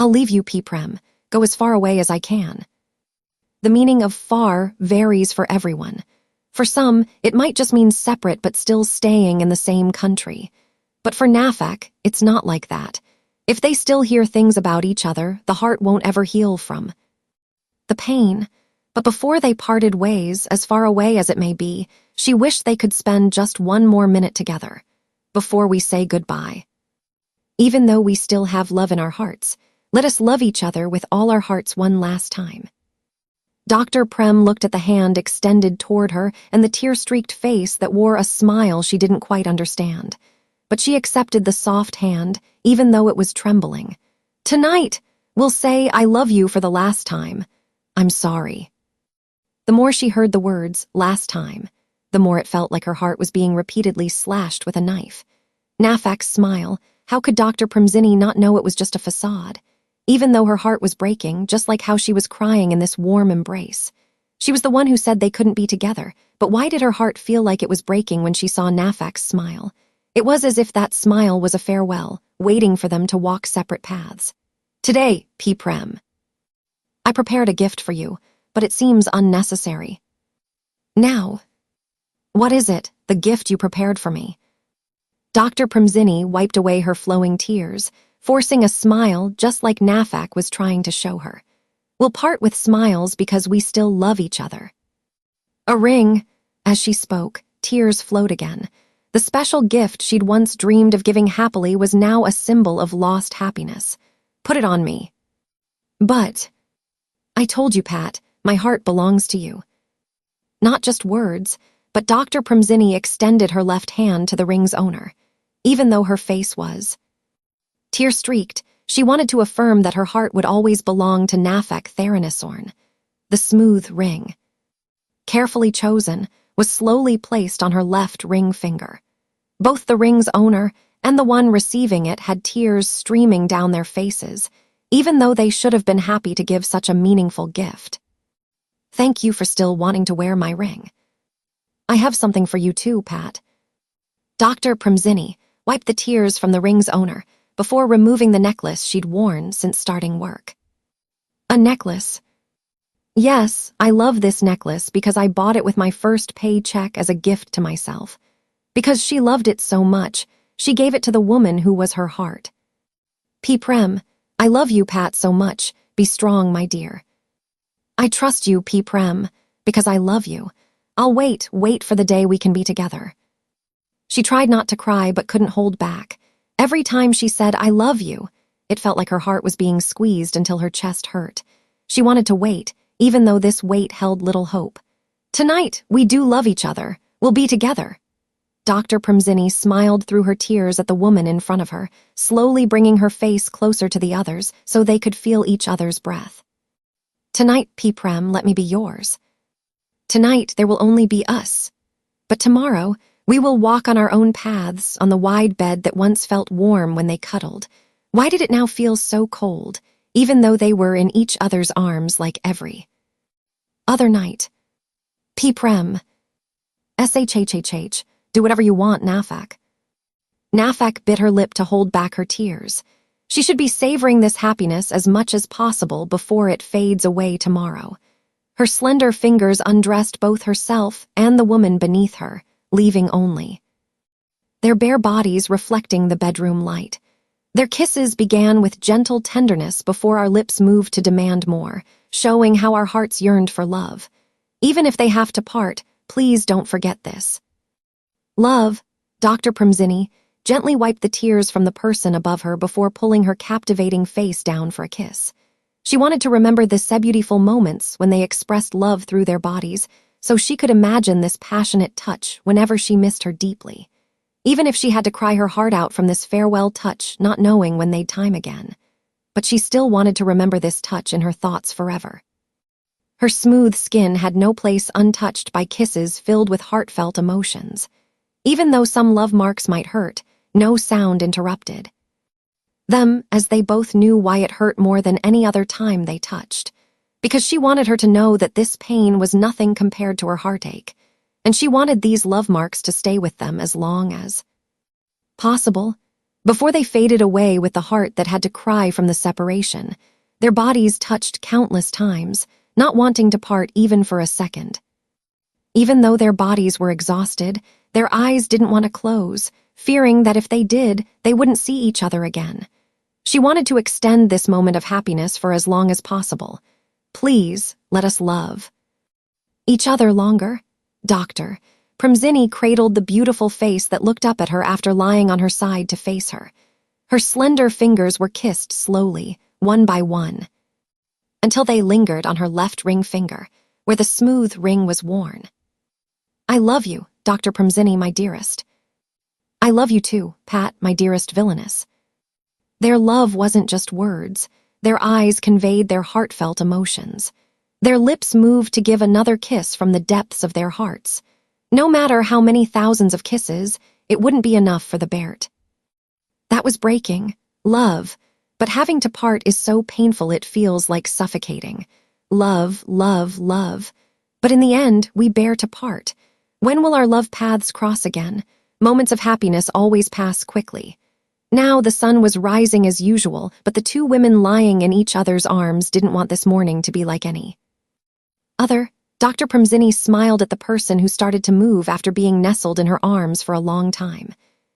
I'll leave you, P.Prem. Go as far away as I can. The meaning of far varies for everyone. For some, it might just mean separate but still staying in the same country. But for Nafak, it's not like that. If they still hear things about each other, the heart won't ever heal from the pain. But before they parted ways, as far away as it may be, she wished they could spend just one more minute together, before we say goodbye. Even though we still have love in our hearts, let us love each other with all our hearts one last time. Dr. Prem looked at the hand extended toward her and the tear-streaked face that wore a smile she didn't quite understand. But she accepted the soft hand, even though it was trembling. Tonight, we'll say I love you for the last time. I'm sorry. The more she heard the words, last time, the more it felt like her heart was being repeatedly slashed with a knife. Nafak's smile, how could Dr. Premzini not know it was just a facade? Even though her heart was breaking, just like how she was crying in this warm embrace. She was the one who said they couldn't be together, but why did her heart feel like it was breaking when she saw Nafak's smile? It was as if that smile was a farewell, waiting for them to walk separate paths. Today, P.Prem. I prepared a gift for you, but it seems unnecessary. Now. What is it, the gift you prepared for me? Dr. Premzini wiped away her flowing tears, forcing a smile just like Nafak was trying to show her. We'll part with smiles because we still love each other. A ring. As she spoke, tears flowed again. The special gift she'd once dreamed of giving happily was now a symbol of lost happiness. Put it on me. But I told you, Pat, my heart belongs to you. Not just words, but Dr. Premzini extended her left hand to the ring's owner, even though her face was tear-streaked. She wanted to affirm that her heart would always belong to Nafak Therinisorn. The smooth ring, carefully chosen, was slowly placed on her left ring finger. Both the ring's owner and the one receiving it had tears streaming down their faces, even though they should have been happy to give such a meaningful gift. Thank you for still wanting to wear my ring. I have something for you too, Pat. Dr. Premzini wiped the tears from the ring's owner before removing the necklace she'd worn since starting work. A necklace. Yes, I love this necklace because I bought it with my first paycheck as a gift to myself. Because she loved it so much, she gave it to the woman who was her heart. P.Prem, I love you, Pat, so much. Be strong, my dear. I trust you, P.Prem, because I love you. I'll wait for the day we can be together. She tried not to cry but couldn't hold back. Every time she said, I love you, it felt like her heart was being squeezed until her chest hurt. She wanted to wait, even though this wait held little hope. Tonight, we do love each other. We'll be together. Dr. Premzini smiled through her tears at the woman in front of her, slowly bringing her face closer to the others so they could feel each other's breath. Tonight, P.Prem, let me be yours. Tonight, there will only be us. But tomorrow, we will walk on our own paths on the wide bed that once felt warm when they cuddled. Why did it now feel so cold, even though they were in each other's arms like every other night? P.Prem. SHHHH. Do whatever you want, Nafak. Nafak bit her lip to hold back her tears. She should be savoring this happiness as much as possible before it fades away tomorrow. Her slender fingers undressed both herself and the woman beneath her, leaving only their bare bodies reflecting the bedroom light. Their kisses began with gentle tenderness before our lips moved to demand more, showing how our hearts yearned for love. Even if they have to part, please don't forget this. Love, Dr. Premzini gently wiped the tears from the person above her before pulling her captivating face down for a kiss. She wanted to remember the beautiful moments when they expressed love through their bodies, so she could imagine this passionate touch whenever she missed her deeply. Even if she had to cry her heart out from this farewell touch, not knowing when they'd time again. But she still wanted to remember this touch in her thoughts forever. Her smooth skin had no place untouched by kisses filled with heartfelt emotions. Even though some love marks might hurt, no sound interrupted them, as they both knew why it hurt more than any other time they touched. Because she wanted her to know that this pain was nothing compared to her heartache, and she wanted these love marks to stay with them as long as possible. Before they faded away with the heart that had to cry from the separation, their bodies touched countless times, not wanting to part even for a second. Even though their bodies were exhausted, their eyes didn't want to close, fearing that if they did, they wouldn't see each other again. She wanted to extend this moment of happiness for as long as possible. Please, let us love each other longer. Doctor. Premzini cradled the beautiful face that looked up at her after lying on her side to face her. Her slender fingers were kissed slowly, one by one, until they lingered on her left ring finger, where the smooth ring was worn. I love you, Dr. Premzini, my dearest. I love you too, Pat, my dearest villainess. Their love wasn't just words. Their eyes conveyed their heartfelt emotions. Their lips moved to give another kiss from the depths of their hearts. No matter how many thousands of kisses, it wouldn't be enough for the Bert. That was breaking, love, but having to part is so painful it feels like suffocating. Love, love, love. But in the end, we bear to part. When will our love paths cross again? Moments of happiness always pass quickly. Now the sun was rising as usual, but the two women lying in each other's arms didn't want this morning to be like any other. Dr. Premzini smiled at the person who started to move after being nestled in her arms for a long time.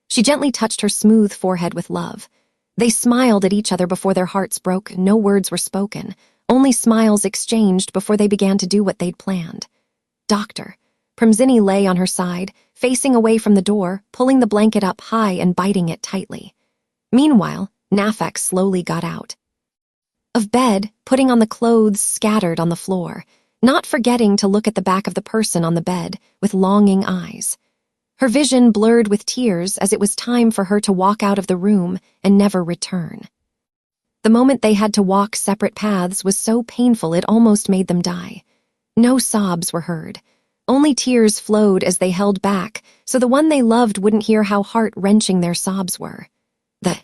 She gently touched her smooth forehead with love. They smiled at each other before their hearts broke. No words were spoken, only smiles exchanged before they began to do what they'd planned. Doctor. Premzini lay on her side, facing away from the door, pulling the blanket up high and biting it tightly. Meanwhile, Nafek slowly got out of bed, putting on the clothes scattered on the floor, not forgetting to look at the back of the person on the bed with longing eyes. Her vision blurred with tears as it was time for her to walk out of the room and never return. The moment they had to walk separate paths was so painful it almost made them die. No sobs were heard. Only tears flowed as they held back, so the one they loved wouldn't hear how heart-wrenching their sobs were. The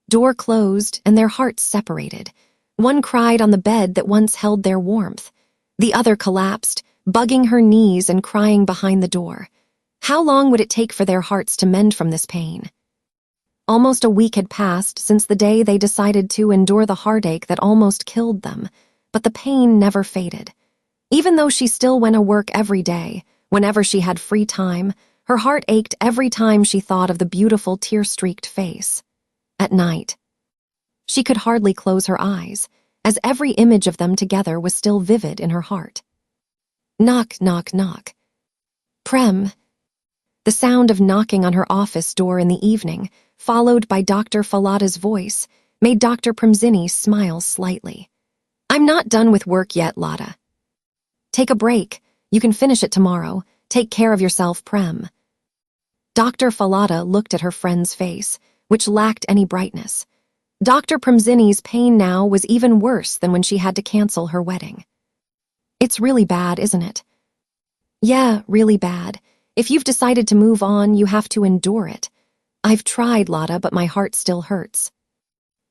door closed and their hearts separated. One cried on the bed that once held their warmth. The other collapsed, bugging her knees and crying behind the door. How long would it take for their hearts to mend from this pain? Almost a week had passed since the day they decided to endure the heartache that almost killed them, but the pain never faded. Even though she still went to work every day, whenever she had free time, her heart ached every time she thought of the beautiful tear-streaked face. At night, she could hardly close her eyes, as every image of them together was still vivid in her heart. Knock, knock, knock. Prem. The sound of knocking on her office door in the evening, followed by Dr. Falada's voice, made Dr. Premzini smile slightly. I'm not done with work yet, Lada. Take a break. You can finish it tomorrow. Take care of yourself, Prem. Dr. Falada looked at her friend's face, which lacked any brightness. Dr. Premzini's pain now was even worse than when she had to cancel her wedding. It's really bad, isn't it? Yeah, really bad. If you've decided to move on, you have to endure it. I've tried, Lada, but my heart still hurts.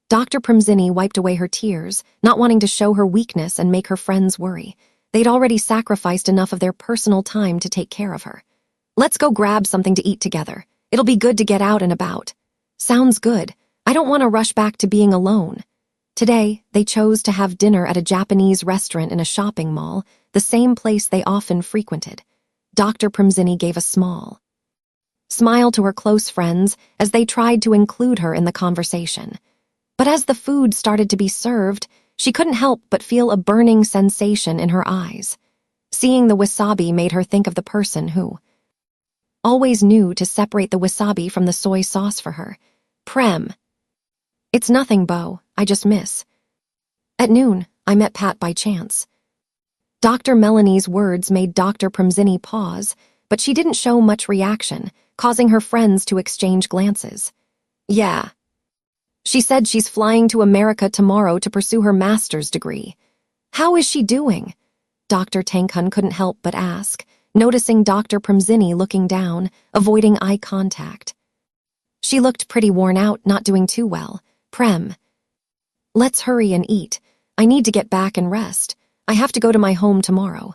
Dr. Premzini wiped away her tears, not wanting to show her weakness and make her friends worry. They'd already sacrificed enough of their personal time to take care of her. Let's go grab something to eat together. It'll be good to get out and about. Sounds good. I don't want to rush back to being alone. Today, they chose to have dinner at a Japanese restaurant in a shopping mall, the same place they often frequented. Dr. Premzini gave a small smile to her close friends as they tried to include her in the conversation. But as the food started to be served, she couldn't help but feel a burning sensation in her eyes. Seeing the wasabi made her think of the person who always knew to separate the wasabi from the soy sauce for her. Prem. It's nothing, Bo. I just miss. At noon, I met Pat by chance. Dr. Melanie's words made Dr. Premzini pause, but she didn't show much reaction, causing her friends to exchange glances. Yeah. She said she's flying to America tomorrow to pursue her master's degree. How is she doing? Dr. Tankhun couldn't help but ask, noticing Dr. Premzini looking down, avoiding eye contact. She looked pretty worn out, not doing too well. Prem. Let's hurry and eat. I need to get back and rest. I have to go to my home tomorrow.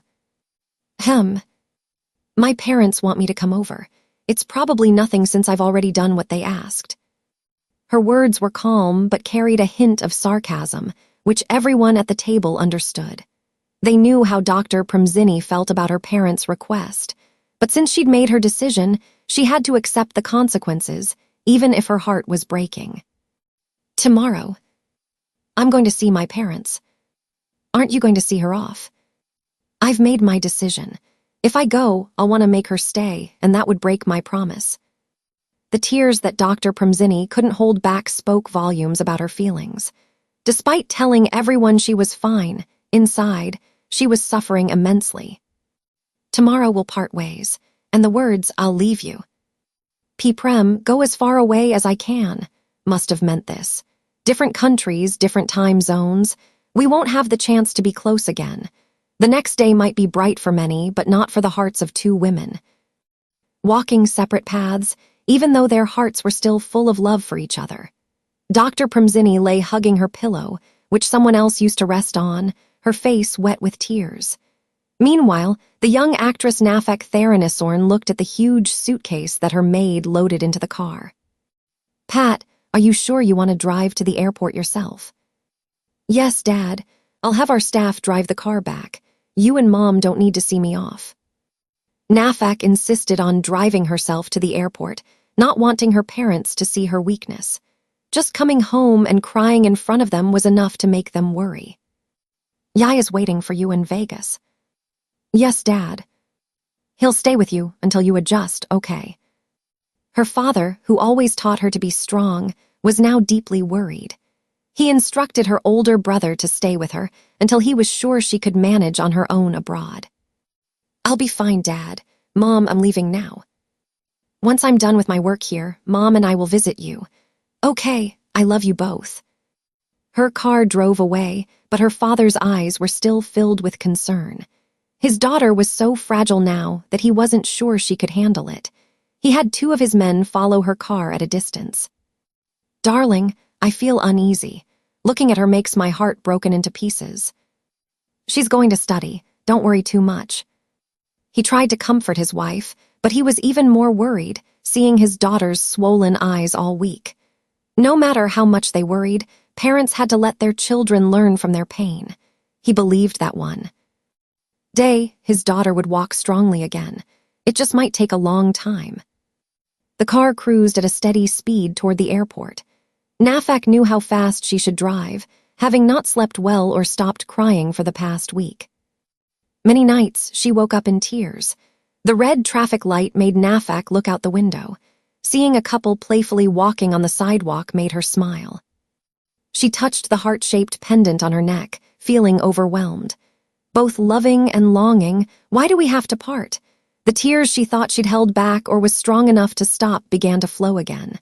My parents want me to come over. It's probably nothing since I've already done what they asked. Her words were calm but carried a hint of sarcasm, which everyone at the table understood. They knew how Dr. Premzini felt about her parents' request, but since she'd made her decision, she had to accept the consequences, even if her heart was breaking. Tomorrow, I'm going to see my parents. Aren't you going to see her off? I've made my decision. If I go, I'll want to make her stay, and that would break my promise. The tears that Dr. Premzini couldn't hold back spoke volumes about her feelings. Despite telling everyone she was fine, inside, she was suffering immensely. Tomorrow we'll part ways, and the words, "I'll leave you. Prem, go as far away as I can," must have meant this. Different countries, different time zones. We won't have the chance to be close again. The next day might be bright for many, but not for the hearts of two women. Walking separate paths, even though their hearts were still full of love for each other. Dr. Premzini lay hugging her pillow, which someone else used to rest on, her face wet with tears. Meanwhile, the young actress Nafek Therinisorn looked at the huge suitcase that her maid loaded into the car. "Pat, are you sure you want to drive to the airport yourself?" "Yes, Dad. I'll have our staff drive the car back. You and Mom don't need to see me off." Nafek insisted on driving herself to the airport, not wanting her parents to see her weakness. Just coming home and crying in front of them was enough to make them worry. "Yaya's waiting for you in Vegas." "Yes, Dad. He'll stay with you until you adjust, okay?" Her father, who always taught her to be strong, was now deeply worried. He instructed her older brother to stay with her until he was sure she could manage on her own abroad. "I'll be fine, Dad. Mom, I'm leaving now. Once I'm done with my work here, Mom and I will visit you." "Okay, I love you both." Her car drove away, but her father's eyes were still filled with concern. His daughter was so fragile now that he wasn't sure she could handle it. He had two of his men follow her car at a distance. "Darling, I feel uneasy. Looking at her makes my heart broken into pieces." "She's going to study. Don't worry too much." He tried to comfort his wife, but he was even more worried, seeing his daughter's swollen eyes all week. No matter how much they worried, parents had to let their children learn from their pain. He believed that one day his daughter would walk strongly again. It just might take a long time. The car cruised at a steady speed toward the airport. Nafek knew how fast she should drive, having not slept well or stopped crying for the past week. Many nights, she woke up in tears. The red traffic light made Nafek look out the window. Seeing a couple playfully walking on the sidewalk made her smile. She touched the heart-shaped pendant on her neck, feeling overwhelmed. Both loving and longing, why do we have to part? The tears she thought she'd held back or was strong enough to stop began to flow again.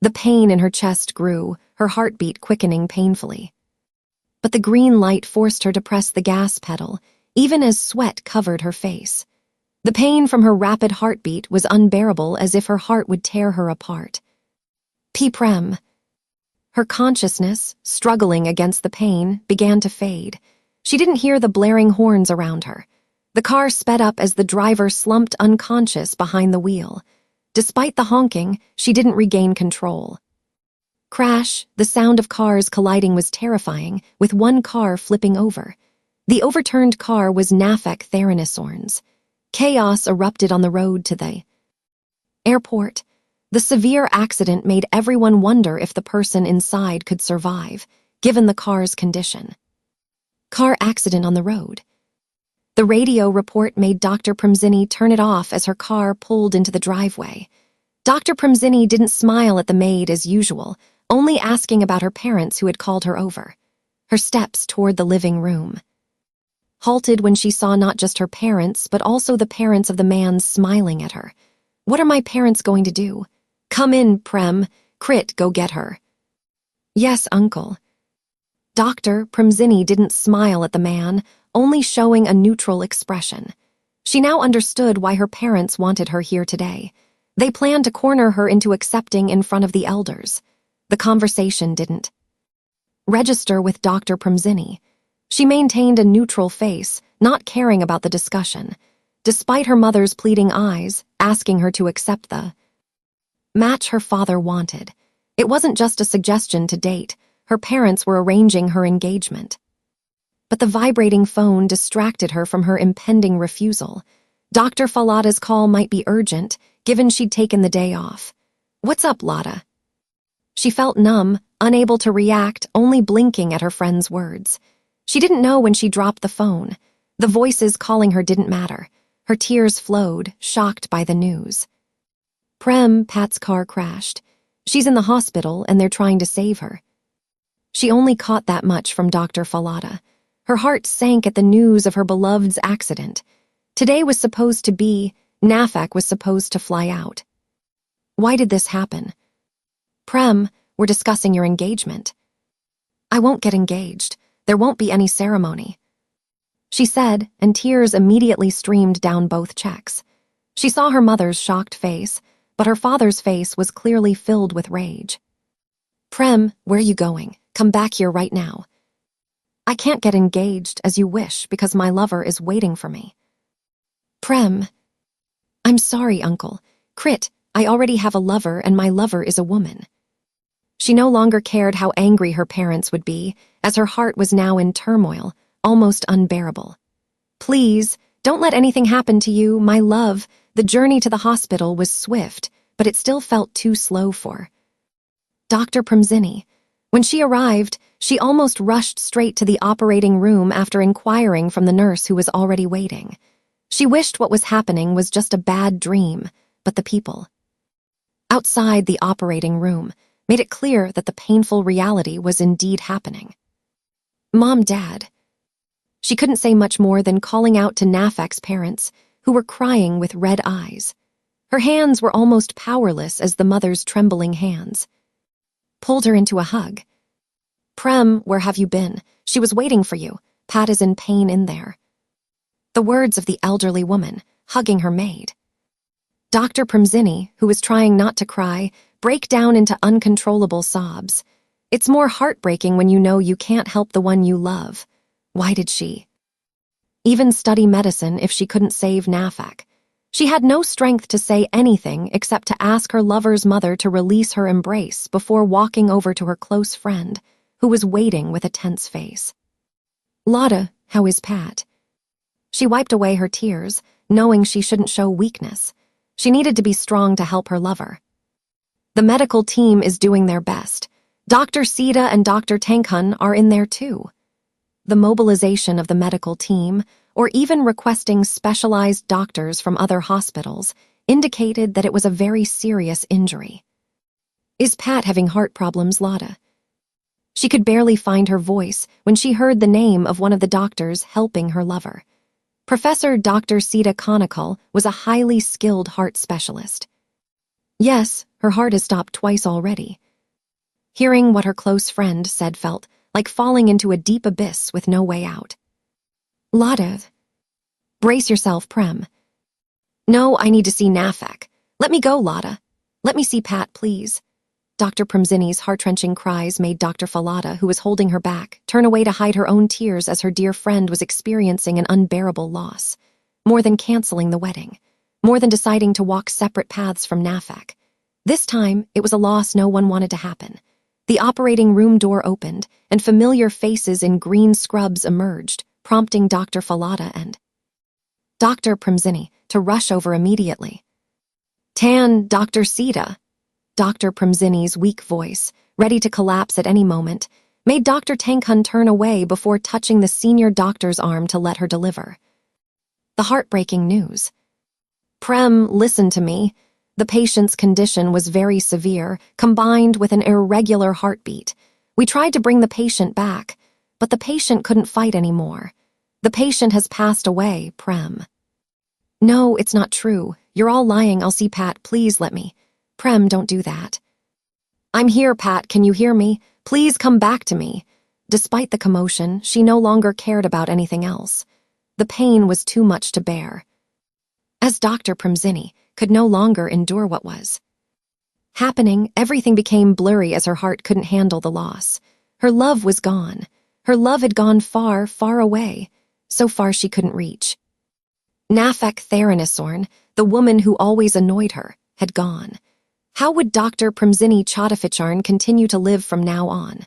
The pain in her chest grew, her heartbeat quickening painfully. But the green light forced her to press the gas pedal, even as sweat covered her face. The pain from her rapid heartbeat was unbearable, as if her heart would tear her apart. Prem. Her consciousness, struggling against the pain, began to fade. She didn't hear the blaring horns around her. The car sped up as the driver slumped unconscious behind the wheel. Despite the honking, she didn't regain control. Crash, the sound of cars colliding was terrifying, with one car flipping over. The overturned car was Nafek Therinisorn's. Chaos erupted on the road to the airport. The severe accident made everyone wonder if the person inside could survive, given the car's condition. Car accident on the road. The radio report made Dr. Premzini turn it off as her car pulled into the driveway. Dr. Premzini didn't smile at the maid as usual, only asking about her parents who had called her over. Her steps toward the living room halted when she saw not just her parents, but also the parents of the man smiling at her. "What are my parents going to do?" "Come in, Prem. Crit, go get her." "Yes, Uncle." Dr. Premzini didn't smile at the man, only showing a neutral expression. She now understood why her parents wanted her here today. They planned to corner her into accepting in front of the elders. The conversation didn't register with Dr. Premzini. She maintained a neutral face, not caring about the discussion, despite her mother's pleading eyes, asking her to accept the match her father wanted. It wasn't just a suggestion to date. Her parents were arranging her engagement. But the vibrating phone distracted her from her impending refusal. Dr. Falada's call might be urgent, given she'd taken the day off. "What's up, Lada?" She felt numb, unable to react, only blinking at her friend's words. She didn't know when she dropped the phone. The voices calling her didn't matter. Her tears flowed, shocked by the news. Pat's car crashed. She's in the hospital and they're trying to save her. She only caught that much from Dr. Falada. Her heart sank at the news of her beloved's accident. Today was supposed to be, Nafak was supposed to fly out. Why did this happen? We're discussing your engagement. I won't get engaged. There won't be any ceremony, she said, and tears immediately streamed down both checks. She saw her mother's shocked face, but her father's face was clearly filled with rage. Where are you going? Come back here right now. I can't get engaged as you wish because my lover is waiting for me. I'm sorry, Uncle. I already have a lover and my lover is a woman. She no longer cared how angry her parents would be, as her heart was now in turmoil, almost unbearable. Please, don't let anything happen to you, my love. The journey to the hospital was swift, but it still felt too slow for Dr. Premzini. When she arrived, she almost rushed straight to the operating room after inquiring from the nurse who was already waiting. She wished what was happening was just a bad dream, but the people outside the operating room made it clear that the painful reality was indeed happening. Mom, Dad. She couldn't say much more than calling out to Nafak's parents, who were crying with red eyes. Her hands were almost powerless as the mother's trembling hands pulled her into a hug. Where have you been? She was waiting for you. Pat is in pain in there. The words of the elderly woman, hugging her maid. Dr. Premzini, who was trying not to cry, break down into uncontrollable sobs. It's more heartbreaking when you know you can't help the one you love. Why did she even study medicine if she couldn't save Nafak? She had no strength to say anything except to ask her lover's mother to release her embrace before walking over to her close friend, who was waiting with a tense face. Lada, how is Pat? She wiped away her tears, knowing she shouldn't show weakness. She needed to be strong to help her lover. The medical team is doing their best. Dr. Sita and Dr. Tankhun are in there too. The mobilization of the medical team, or even requesting specialized doctors from other hospitals, indicated that it was a very serious injury. Is Pat having heart problems, Lada? She could barely find her voice when she heard the name of one of the doctors helping her lover. Professor Dr. Sita Konakal was a highly skilled heart specialist. Yes, her heart has stopped twice already. Hearing what her close friend said felt like falling into a deep abyss with no way out. Lada, brace yourself, No, I need to see Nafak. Let me go, Lada. Let me see Pat, please. Dr. Premzini's heart-wrenching cries made Dr. Falada, who was holding her back, turn away to hide her own tears as her dear friend was experiencing an unbearable loss. More than canceling the wedding. More than deciding to walk separate paths from Nafak. This time, it was a loss no one wanted to happen. The operating room door opened, and familiar faces in green scrubs emerged, prompting Dr. Falada and Dr. Premzini to rush over immediately. Dr. Sita. Dr. Premzini's weak voice, ready to collapse at any moment, made Dr. Tankhun turn away before touching the senior doctor's arm to let her deliver the heartbreaking news. Listen to me. The patient's condition was very severe, combined with an irregular heartbeat. We tried to bring the patient back, but the patient couldn't fight anymore. The patient has passed away, No, it's not true. You're all lying. I'll see Pat. Please let me. Don't do that. I'm here, Pat. Can you hear me? Please come back to me. Despite the commotion, she no longer cared about anything else. The pain was too much to bear. As Dr. Premzini could no longer endure what was happening, everything became blurry as her heart couldn't handle the loss. Her love was gone. Her love had gone far, far away, so far she couldn't reach. Nafak Therinisorn, the woman who always annoyed her, had gone. How would Dr. Premzini Chodaficharn continue to live from now on?